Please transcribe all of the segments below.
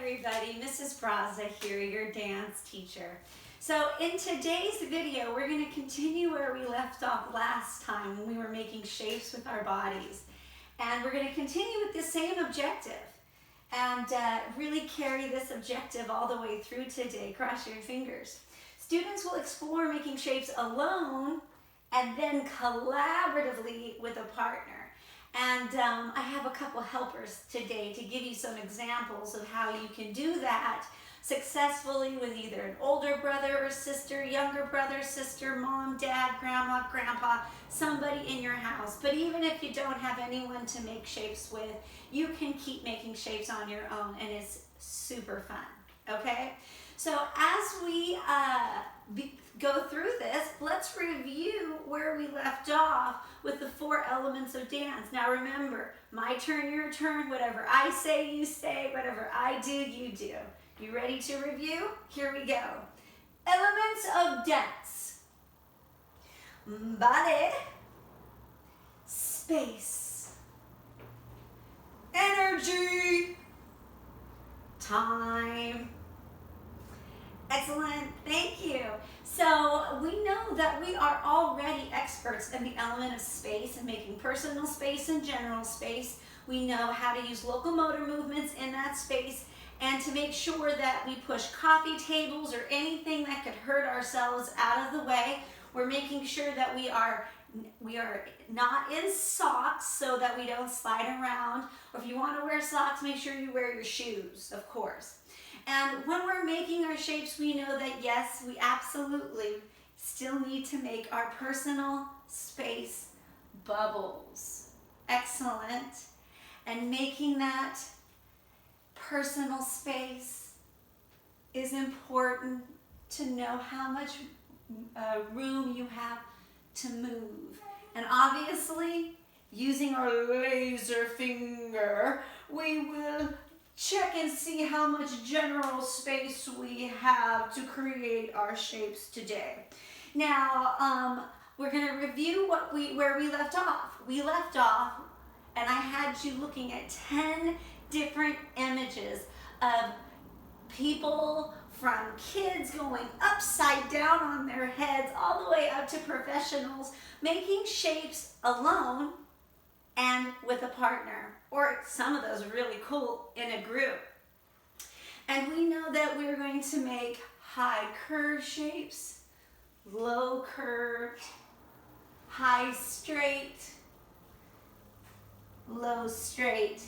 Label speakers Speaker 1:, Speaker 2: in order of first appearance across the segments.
Speaker 1: everybody, Mrs. Braza here, your dance teacher. So in today's video, we're going to continue where we left off last time when we were making shapes with our bodies. And we're going to continue with the same objective and really carry this objective all the way through today. Cross your fingers. Students will explore making shapes alone and then collaboratively with a partner. And I have a couple helpers today to give you some examples of how you can do that successfully with either an older brother or sister, younger brother, sister, mom, dad, grandma, grandpa, somebody in your house. But even if you don't have anyone to make shapes with, you can keep making shapes on your own, and it's super fun, okay? So as we go through this, let's review where we left off with the 4 elements of dance. Now remember, my turn, your turn, whatever I say, you say, whatever I do, you do. You ready to review? Here we go. Elements of dance. Body, space, energy, time. Excellent, thank you. So we know that we are already experts in the element of space and making personal space and general space. We know how to use locomotor movements in that space and to make sure that we push coffee tables or anything that could hurt ourselves out of the way. We're making sure that we are not in socks so that we don't slide around. Or if you want to wear socks, make sure you wear your shoes, of course. And when we're making our shapes, we know that yes, we absolutely still need to make our personal space bubbles. Excellent. And making that personal space is important to know how much room you have to move. And obviously, using our laser finger, we will check and see how much general space we have to create our shapes today. Now, we're going to review where we left off. We left off, and I had you looking at 10 different images of people, from kids going upside down on their heads all the way up to professionals, making shapes alone and with a partner, or some of those are really cool in a group. And we know that we're going to make high curve shapes, low curved, high straight, low straight.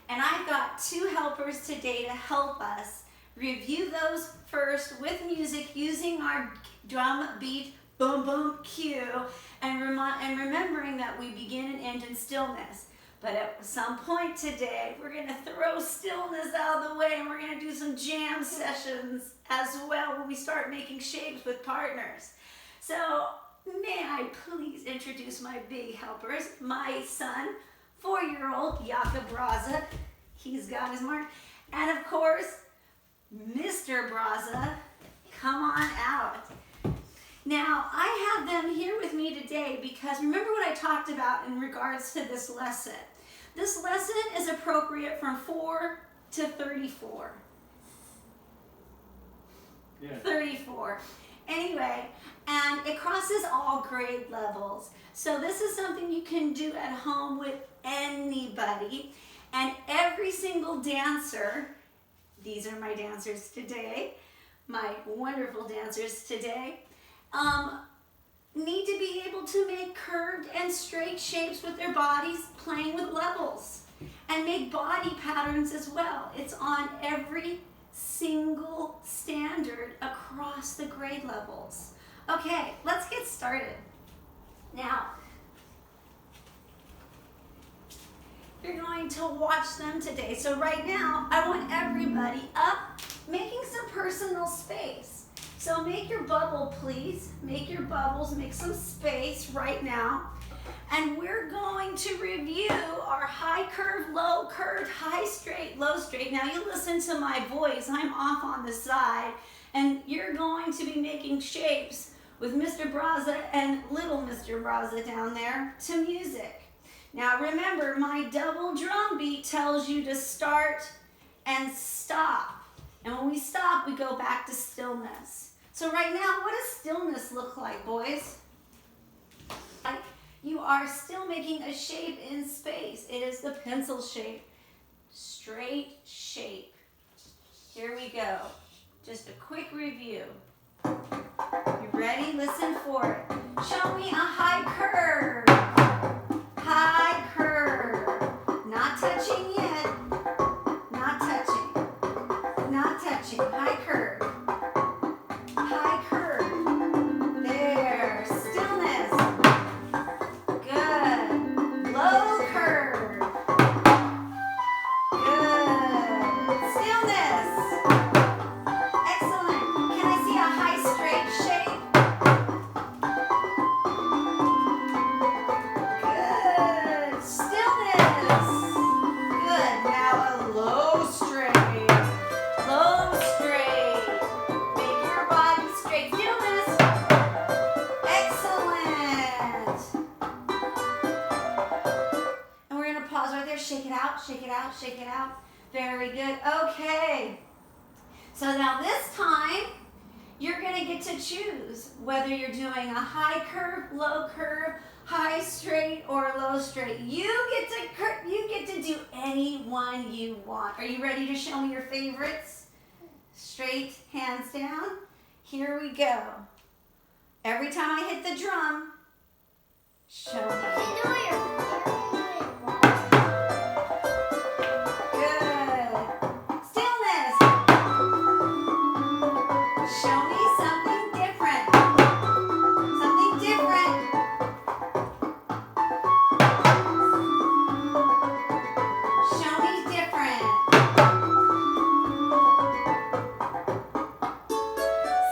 Speaker 1: And I've got 2 helpers today to help us review those first with music using our drum beat boom boom cue and remembering that we begin and end in stillness. But at some point today, we're going to throw stillness out of the way and we're going to do some jam sessions as well when we start making shapes with partners. So may I please introduce my big helpers, my son, 4-year-old Jakob Braza. He's got his mark. And of course, Mr. Braza, come on out. Now, I have them here with me today because remember what I talked about in regards to this lesson. This lesson is appropriate from 4 to 34. Yeah. 34. Anyway, and it crosses all grade levels. So this is something you can do at home with anybody. And every single dancer, these are my dancers today, my wonderful dancers today, need to be able to make curved and straight shapes with their bodies, playing with levels, and make body patterns as well. It's on every single standard across the grade levels. Okay, let's get started. Now, you're going to watch them today. So right now, I want everybody up, making some personal space. So make your bubble, please. Make your bubbles, make some space right now. And we're going to review our high curve, low curve, high straight, low straight. Now you listen to my voice. I'm off on the side. And you're going to be making shapes with Mr. Braza and little Mr. Braza down there to music. Now remember, my double drum beat tells you to start and stop. And when we stop, we go back to stillness. So right now, what does stillness look like, boys? You are still making a shape in space. It is the pencil shape. Straight shape. Here we go. Just a quick review. You ready? Listen for it. Show me a high curve. High curve. Not touching yet. Not touching. Not touching. High curve. High curve. There. Stillness. Good. Low curve. Good. Stillness. Excellent. Can I see a high straight shape? Good. Stillness. Good. Now a low straight. Low straight. Make your body straight. Stillness. Excellent. And we're going to pause right there. Shake it out. Shake it out. Shake it out. Very good. Okay. So now this time, you're going to get to choose whether you're doing a high curve, low curve, high straight, or low straight. You get to do any one you want. Are you ready to show me your favorites? Straight, hands down. Here we go. Every time I hit the drum, show me. Good. Stillness. Show me something different. Something different. Show me different.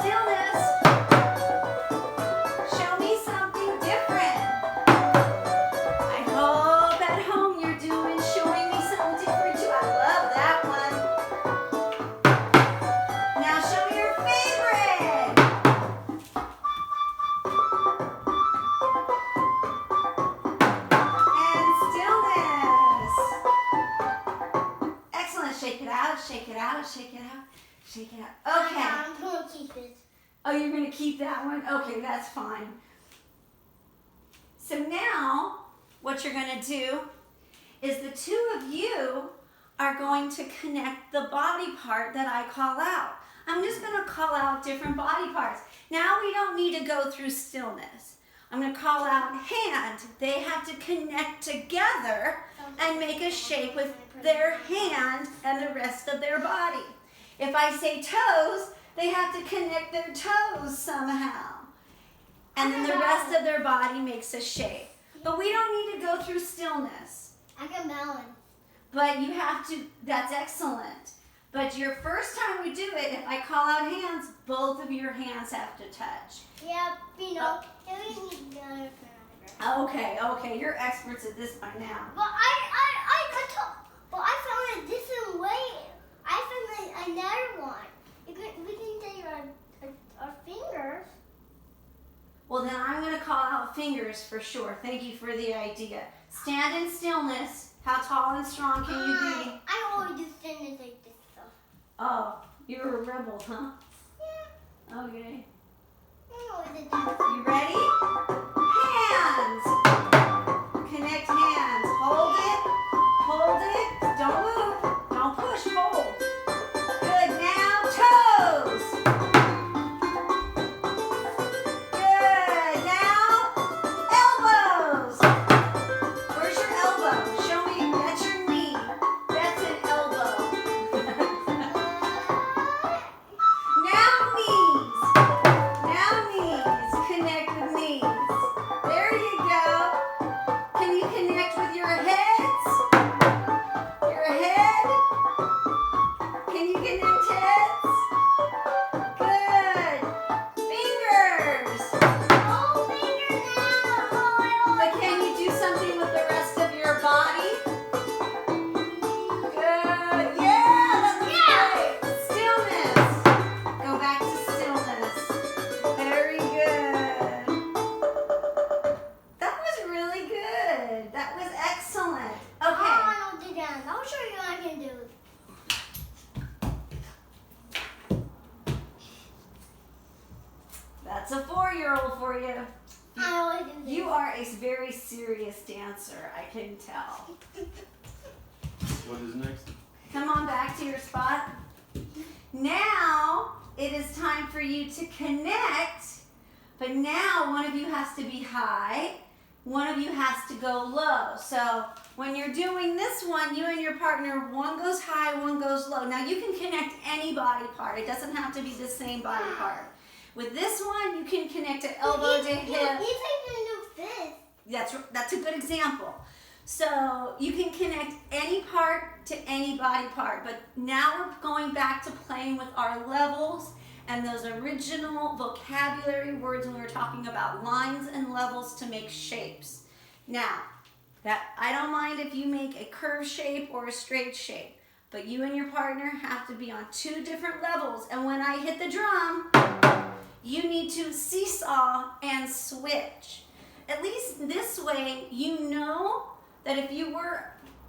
Speaker 1: Stillness. Show me something different. I hope at home you're doing showing me something different too. I love that one. Now show me your favorite. And stillness. Excellent. Shake it out, shake it out, shake it out, shake it out. Okay.
Speaker 2: I'm going to keep it.
Speaker 1: Oh, you're going to keep that one? Okay, that's fine. So now, what you're going to do is the two of you are going to connect the body part that I call out. I'm just going to call out different body parts. Now we don't need to go through stillness. I'm going to call out hand. They have to connect together and make a shape with their hand and the rest of their body. If I say toes, they have to connect their toes somehow. And then the rest of their body makes a shape. But we don't need to go through stillness.
Speaker 2: I can balance.
Speaker 1: But you have to, that's excellent. But your first time we do it, if I call out hands, both of your hands have to touch.
Speaker 2: Yeah, you know,
Speaker 1: Okay, you're experts at this by now.
Speaker 2: But I found a different way. I found another one. We can take our fingers.
Speaker 1: Well, then I'm going to call out fingers for sure. Thank you for the idea. Stand in stillness. How tall and strong can you be?
Speaker 2: I always do things like this stuff.
Speaker 1: Oh, you're a rebel, huh?
Speaker 2: Yeah.
Speaker 1: Okay.
Speaker 2: I always do this.
Speaker 1: You ready? Hands. Connect hands. Hold it. Hold it. Don't move. Don't push. Hold. Good. Now toes. Good. Now elbows. Where's your elbow? Show me. That's your knee. That's an elbow. Now knees. Now knees. Connect the knees. There you go. Can you connect with your heads? Your head? Can you connect heads? Good. Fingers.
Speaker 2: Oh, fingers now. Oh,
Speaker 1: But can you do something with the rest of your body? Good. Yeah, that looks great. Stillness. Go back to stillness. Very good. That was really good. That was excellent. Okay.
Speaker 2: I don't do that. I'll show you what I can do.
Speaker 1: 4-year-old for you.
Speaker 2: I always do this.
Speaker 1: You are a very serious dancer, I can tell.
Speaker 3: What is next?
Speaker 1: Come on back to your spot. Now it is time for you to connect, but now one of you has to be high, one of you has to go low. So when you're doing this one, you and your partner, one goes high, one goes low. Now you can connect any body part. It doesn't have to be the same body part. With this one, you can connect an elbow to hip.
Speaker 2: If I can do this.
Speaker 1: That's a good example. So you can connect any part to any body part, but now we're going back to playing with our levels and those original vocabulary words when we were talking about lines and levels to make shapes. Now, that I don't mind if you make a curved shape or a straight shape, but you and your partner have to be on 2 different levels, and when I hit the drum, you need to seesaw and switch. At least this way, you know that if you were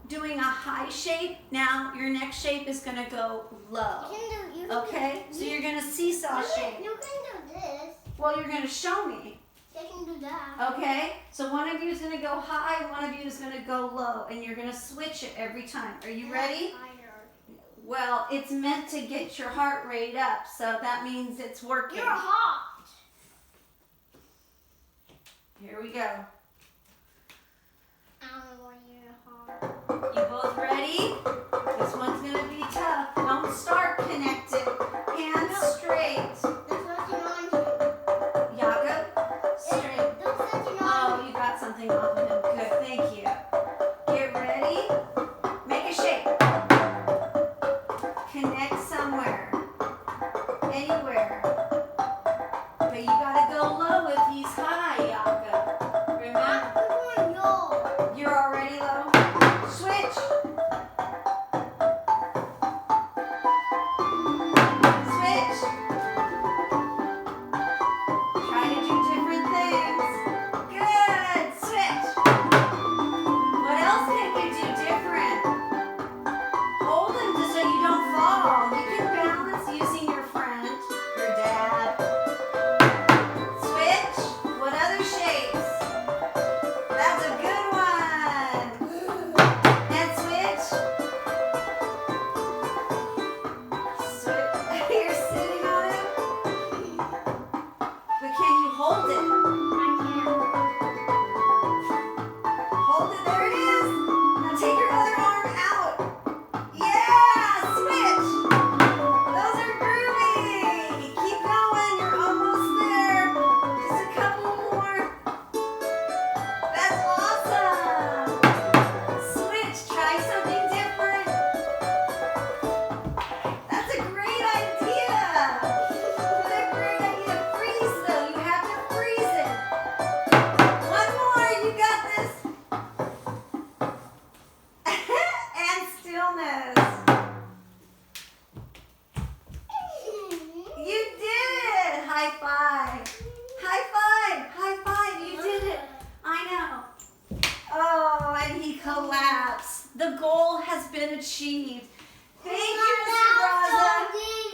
Speaker 1: doing a high shape, now your next shape is going to go low.
Speaker 2: You can
Speaker 1: Okay? So you're going to seesaw shape.
Speaker 2: You can do this.
Speaker 1: Well, you're going to show me.
Speaker 2: I can do that.
Speaker 1: Okay? So one of you is going to go high, one of you is going to go low, and you're going to switch it every time. Are you ready? Well, it's meant to get your heart rate up, so that means it's working.
Speaker 2: You're hot.
Speaker 1: Here we go.
Speaker 2: I don't want you hot.
Speaker 1: You both ready? This one's going to be tough. Don't start connected. Hands straight.
Speaker 2: That's what you want.
Speaker 1: Jakob, straight.
Speaker 2: That's what you
Speaker 1: Oh,
Speaker 2: want.
Speaker 1: you got something off of him. Good, thank you. Get ready. Make a shape. Connect somewhere. Anywhere. But you gotta go low if he's high, Jakob. Remember? You're already low. Switch. Switch. Try to do different things. Good. Switch. What else can you do different? Hold him just so you don't fall. You can balance using your friend, your dad. Switch. What other shapes? That's a good one. And switch. Switch. You're sitting on it. But can you hold it? Hold it. There it is. Now take your other arm out. Yeah, switch. Those are groovy. Keep going. You're almost there. Just a couple more. That's awesome. Switch. Try something different. That's a great idea. What a great idea. Freeze though. You have to freeze it. One more. You got this. And stillness. You did it! High five! High five! High five! You did it! I know. Oh, and he collapsed. The goal has been achieved. Thank you, Mr. Braza.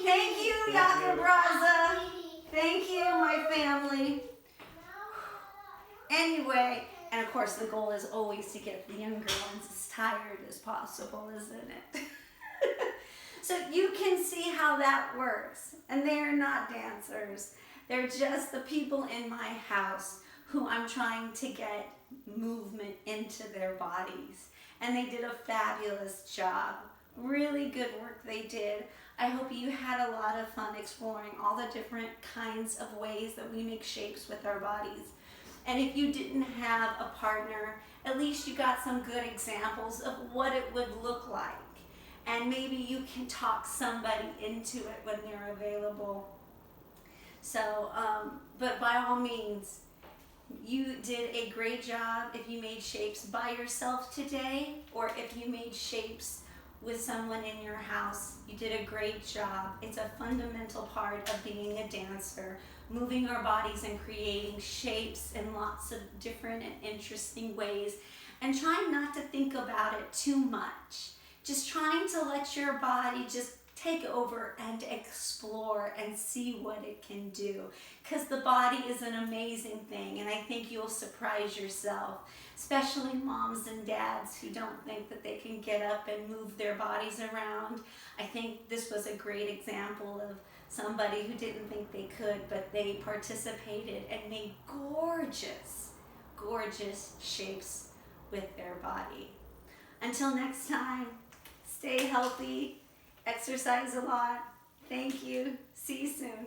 Speaker 1: Thank you, Jakob Braza. Thank you, my family. Anyway, and of course the goal is always to get the younger ones as tired as possible, isn't it? So you can see how that works. And they're not dancers. They're just the people in my house who I'm trying to get movement into their bodies. And they did a fabulous job. Really good work they did. I hope you had a lot of fun exploring all the different kinds of ways that we make shapes with our bodies. And if you didn't have a partner, at least you got some good examples of what it would look like. And maybe you can talk somebody into it when they're available. So, but by all means, you did a great job if you made shapes by yourself today, or if you made shapes with someone in your house. You did a great job. It's a fundamental part of being a dancer, moving our bodies and creating shapes in lots of different and interesting ways, and trying not to think about it too much. Just trying to let your body just take over and explore and see what it can do, because the body is an amazing thing, and I think you'll surprise yourself, especially moms and dads who don't think that they can get up and move their bodies around. I think this was a great example of somebody who didn't think they could, but they participated and made gorgeous, gorgeous shapes with their body. Until next time, stay healthy, exercise a lot. Thank you. See you soon.